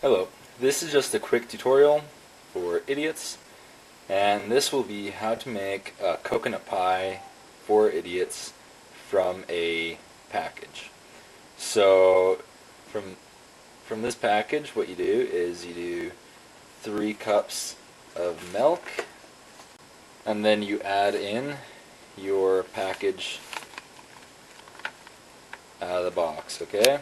Hello, this is just a quick tutorial for idiots, and this will be how to make a coconut pie for idiots from a package. So from this package, what you do is you do 3 cups of milk, and then you add in your package out of the box, okay?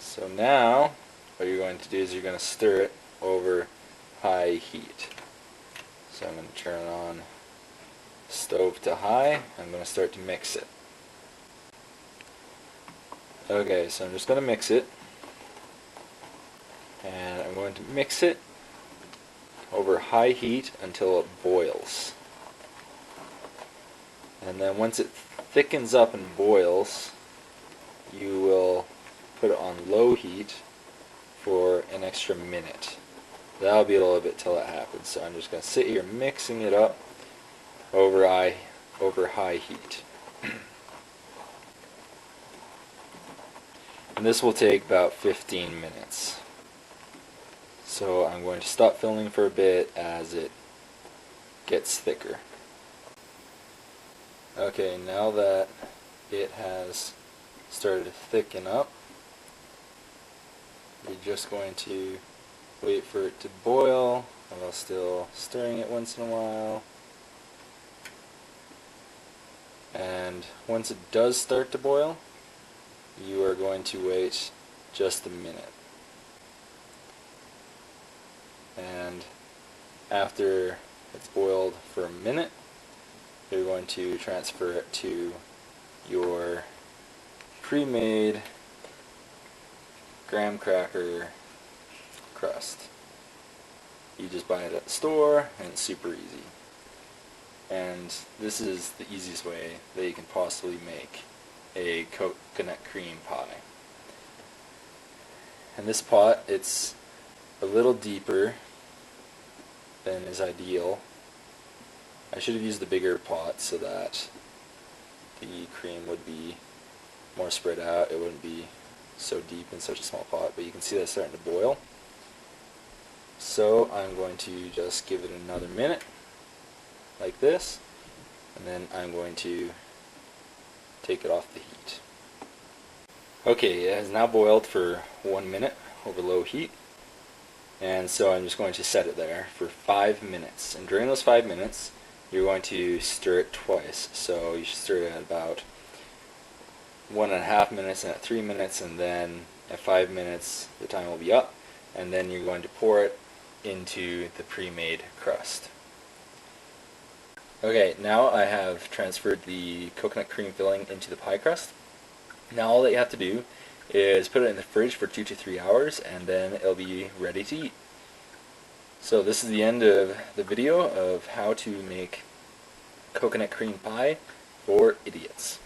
So now what you're going to do is you're going to stir it over high heat. So I'm going to turn on stove to high. I'm going to start to mix it. Okay, so I'm just going to mix it, and I'm going to mix it over high heat until it boils. And then once it thickens up and boils, you will put it on low heat for an extra minute. That'll be a little bit till it happens. So I'm just going to sit here mixing it up over high heat. And this will take about 15 minutes. So I'm going to stop filming for a bit as it gets thicker. Okay, now that it has started to thicken up, you're just going to wait for it to boil while still stirring it once in a while. And once it does start to boil, you are going to wait just a minute. And after it's boiled for a minute, you're going to transfer it to your pre-made graham cracker crust. You just buy it at the store, and it's super easy. And this is the easiest way that you can possibly make a coconut cream pie. And this pot, it's a little deeper than is ideal. I should have used the bigger pot so that the cream would be more spread out. It wouldn't be so deep in such a small pot, but you can see that it's starting to boil. So I'm going to just give it another minute like this, and then I'm going to take it off the heat. Okay, it has now boiled for 1 minute over low heat, and so I'm just going to set it there for 5 minutes. And during those 5 minutes, you're going to stir it twice. So you should stir it at about 1.5 minutes and at 3 minutes, and then at 5 minutes the time will be up, and then you're going to pour it into the pre-made crust. Okay, now I have transferred the coconut cream filling into the pie crust. Now all that you have to do is put it in the fridge for 2 to 3 hours, and then it'll be ready to eat. So this is the end of the video of how to make coconut cream pie for idiots.